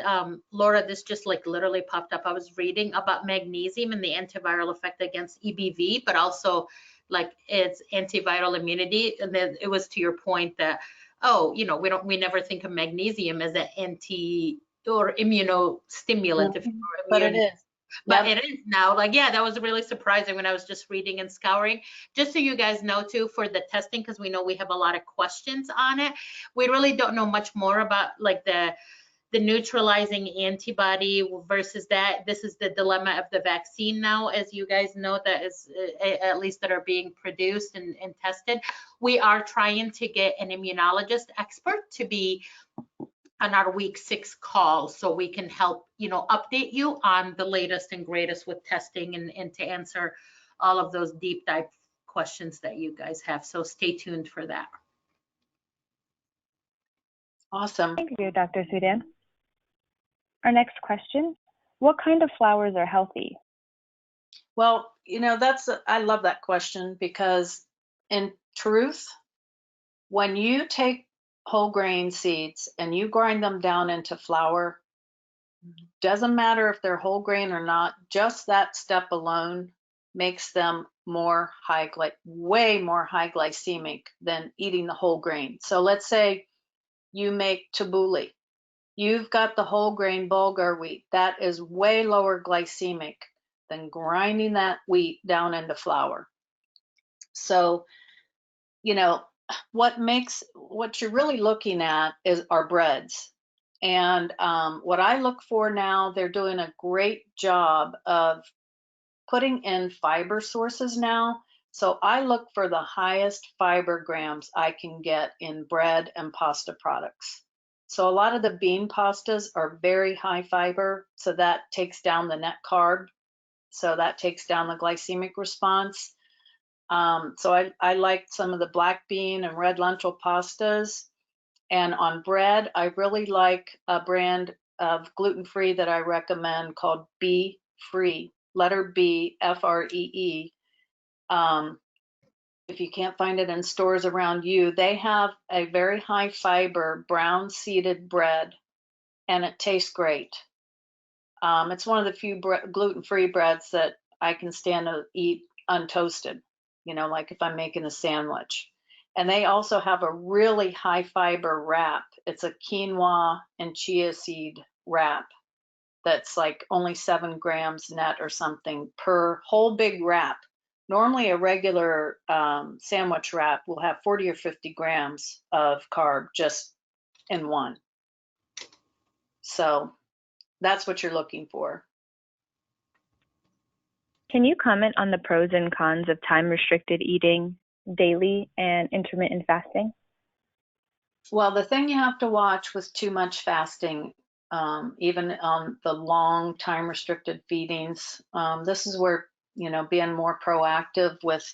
Laura, this just like literally popped up. I was reading about magnesium and the antiviral effect against EBV, but also like its antiviral immunity. And then it was to your point that, we never think of magnesium as an anti or immunostimulant. If you're But immune. it is. But it is now, like, yeah, that was really surprising when I was just reading and scouring. Just so you guys know too, for the testing, because we know we have a lot of questions on it. We really don't know much more about like the neutralizing antibody versus that. This is the dilemma of the vaccine now, as you guys know, that is at least that are being produced and tested. We are trying to get an immunologist expert to be on our week 6 call, so we can help update you on the latest and greatest with testing and to answer all of those deep dive questions that you guys have. So stay tuned for that. Awesome. Thank you, Dr. Sudan. Our next question, what kind of flours are healthy? Well, I love that question, because in truth, when you take whole grain seeds and you grind them down into flour, doesn't matter if they're whole grain or not, just that step alone makes them way more high glycemic than eating the whole grain. So let's say you make tabbouleh. You've got the whole grain Bulgur wheat. That is way lower glycemic than grinding that wheat down into flour. So, what you're really looking at are breads. And what I look for now, they're doing a great job of putting in fiber sources now. So I look for the highest fiber grams I can get in bread and pasta products. So a lot of the bean pastas are very high fiber, so that takes down the net carb. So that takes down the glycemic response. So I like some of the black bean and red lentil pastas. And on bread, I really like a brand of gluten-free that I recommend called Be Free, letter B, Free. If you can't find it in stores around you, they have a very high fiber brown seeded bread, and it tastes great. It's one of the few gluten-free breads that I can stand to eat untoasted, like if I'm making a sandwich. And they also have a really high fiber wrap. It's a quinoa and chia seed wrap that's like only 7 grams net or something per whole big wrap. Normally a regular sandwich wrap will have 40 or 50 grams of carb just in one. So that's what you're looking for. Can you comment on the pros and cons of time-restricted eating daily and intermittent fasting? Well, the thing you have to watch with too much fasting, even on the long time-restricted feedings, this is where, being more proactive with,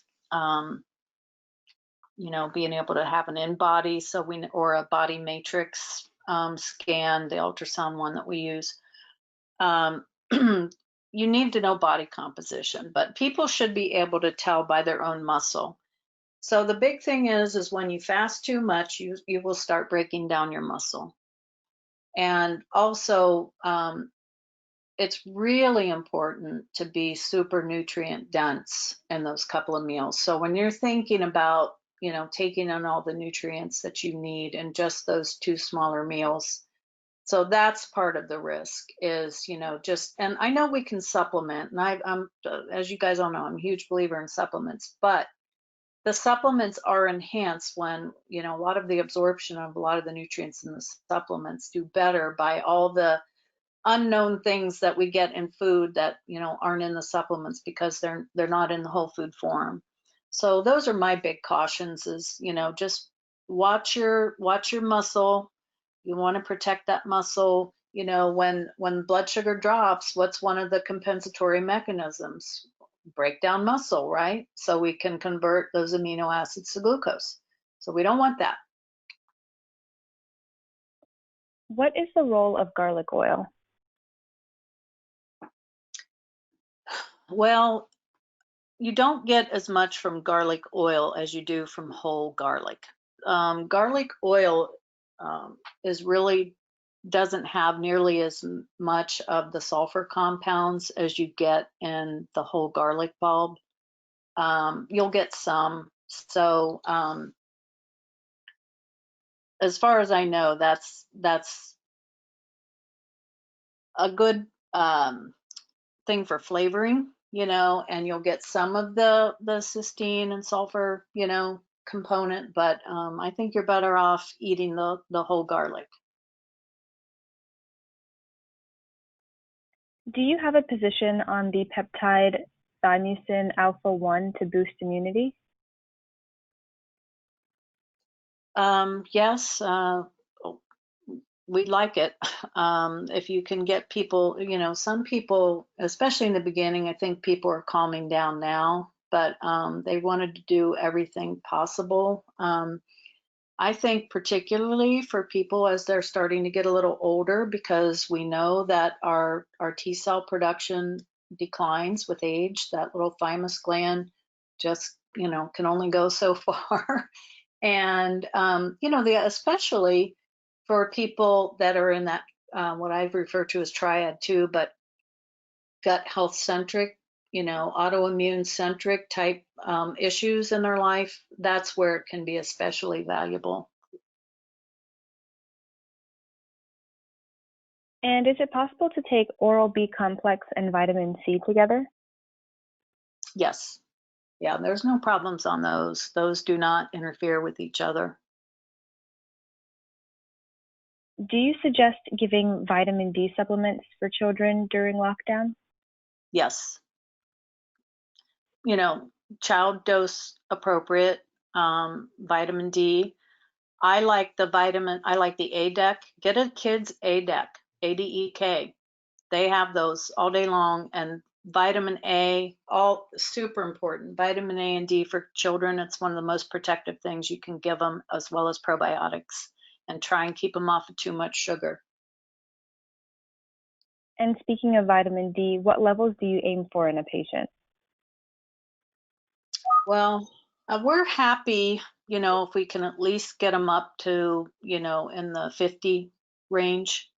being able to have an in-body, or a body matrix scan, the ultrasound one that we use. you need to know body composition, but people should be able to tell by their own muscle. So the big thing is when you fast too much, you will start breaking down your muscle. And also, it's really important to be super nutrient dense in those couple of meals. So when you're thinking about, taking in all the nutrients that you need in just those two smaller meals, so that's part of the risk is, and I know we can supplement, and I'm, as you guys all know, I'm a huge believer in supplements, but the supplements are enhanced when, a lot of the absorption of a lot of the nutrients in the supplements do better by all the unknown things that we get in food that, aren't in the supplements because they're not in the whole food form. So those are my big cautions is, just watch your muscle. You want to protect that muscle. When blood sugar drops, what's one of the compensatory mechanisms? Break down muscle, right? So we can convert those amino acids to glucose. So we don't want that. What is the role of garlic oil? Well, you don't get as much from garlic oil as you do from whole garlic. Garlic oil is really doesn't have nearly as much of the sulfur compounds as you get in the whole garlic bulb. You'll get some. So as far as I know, that's a good thing for flavoring, and you'll get some of the cysteine and sulfur, component, but I think you're better off eating the whole garlic. Do you have a position on the peptide thymosin alpha 1 to boost immunity? Yes, we'd like it. If you can get people, some people, especially in the beginning, I think people are calming down now, but they wanted to do everything possible. I think particularly for people as they're starting to get a little older, because we know that our T cell production declines with age. That little thymus gland just, can only go so far. And, especially for people that are in that, what I refer to as triad too, but gut health centric, autoimmune centric type issues in their life, that's where it can be especially valuable. And is it possible to take oral B complex and vitamin C together? Yes. Yeah, there's no problems on those. Those do not interfere with each other. Do you suggest giving vitamin D supplements for children during lockdown? Yes. Child dose appropriate, vitamin D. I like the ADEC. Get a kid's ADEC, ADEK. They have those all day long. And vitamin A, all super important. Vitamin A and D for children, it's one of the most protective things you can give them, as well as probiotics. And try and keep them off of too much sugar. And speaking of vitamin D, what levels do you aim for in a patient? Well, we're happy, if we can at least get them up to, in the 50 range.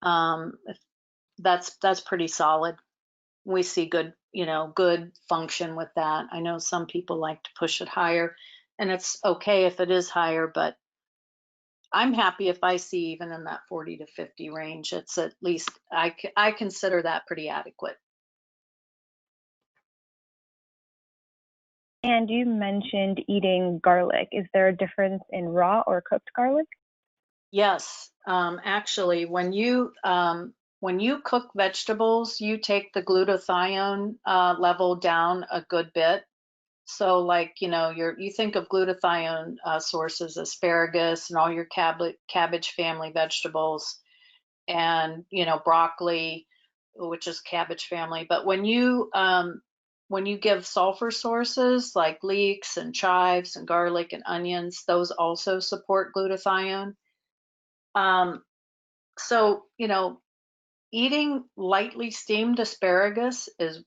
That's pretty solid. We see good, good function with that. I know some people like to push it higher, and it's okay if it is higher, but I'm happy if I see even in that 40 to 50 range. It's at least, I consider that pretty adequate. And you mentioned eating garlic. Is there a difference in raw or cooked garlic? Yes, actually, when you cook vegetables, you take the glutathione level down a good bit. So, like, you think of glutathione sources, asparagus and all your cabbage family vegetables, and broccoli, which is cabbage family. But when you give sulfur sources like leeks and chives and garlic and onions, those also support glutathione. So, eating lightly steamed asparagus is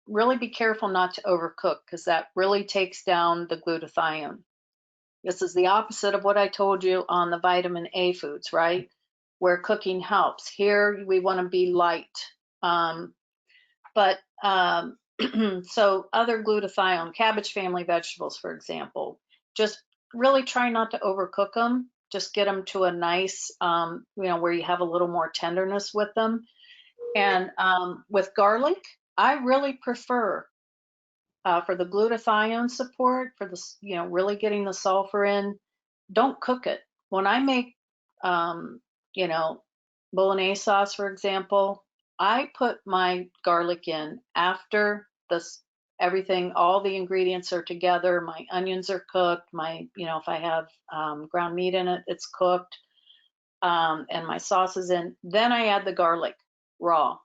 really be careful not to overcook, because that really takes down the glutathione. This is the opposite of what I told you on the vitamin A foods, right? Where cooking helps. Here we want to be light. So other glutathione, cabbage family vegetables, for example, just really try not to overcook them. Just get them to a nice, where you have a little more tenderness with them. And with garlic, I really prefer for the glutathione support, for the, really getting the sulfur in, don't cook it. When I make, bolognese sauce, for example, I put my garlic in after everything, all the ingredients are together. My onions are cooked. If I have ground meat in it, it's cooked. And my sauce is in. Then I add the garlic raw,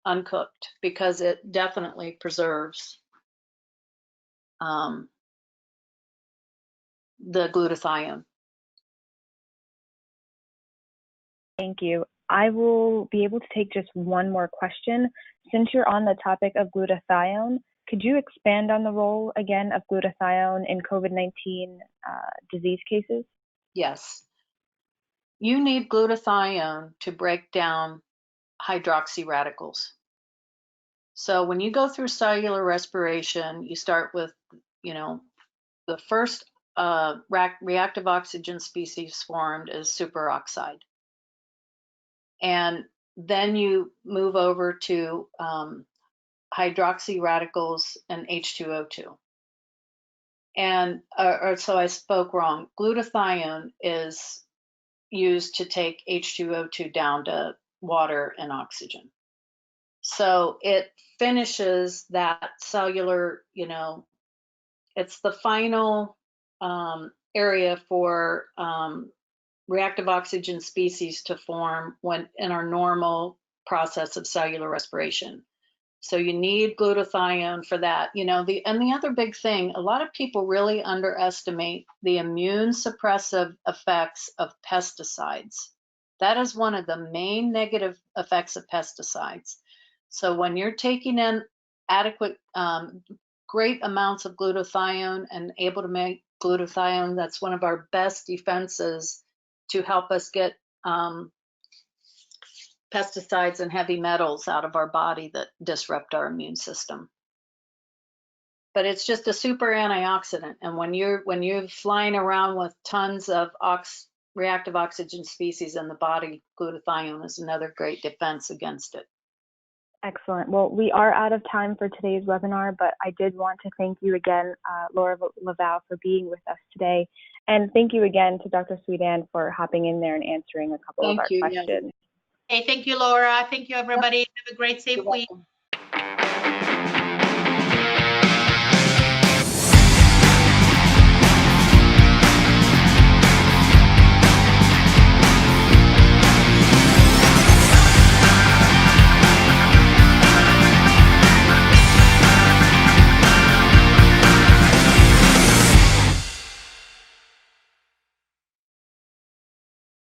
uncooked, because it definitely preserves the glutathione. Thank you. I will be able to take just one more question. Since you're on the topic of glutathione, could you expand on the role again of glutathione in COVID-19 disease cases? Yes. You need glutathione to break down hydroxy radicals. So when you go through cellular respiration, you start with, the first reactive oxygen species formed is superoxide. And then you move over to hydroxy radicals and H2O2. And so I spoke wrong. Glutathione is used to take H2O2 down to water and oxygen. So it finishes that cellular, it's the final area for reactive oxygen species to form when in our normal process of cellular respiration. So you need glutathione for that. The other big thing, a lot of people really underestimate the immune suppressive effects of pesticides. That is one of the main negative effects of pesticides. So when you're taking in adequate, great amounts of glutathione and able to make glutathione, that's one of our best defenses to help us get pesticides and heavy metals out of our body that disrupt our immune system. But it's just a super antioxidant. And when you're flying around with tons of reactive oxygen species in the body, glutathione is another great defense against it. Excellent. Well, we are out of time for today's webinar, but I did want to thank you again, Laura LaValle, for being with us today. And thank you again to Dr. Sweetan for hopping in there and answering a couple of our questions. Hey, thank you, Laura. Thank you, everybody. Have a great, safe week.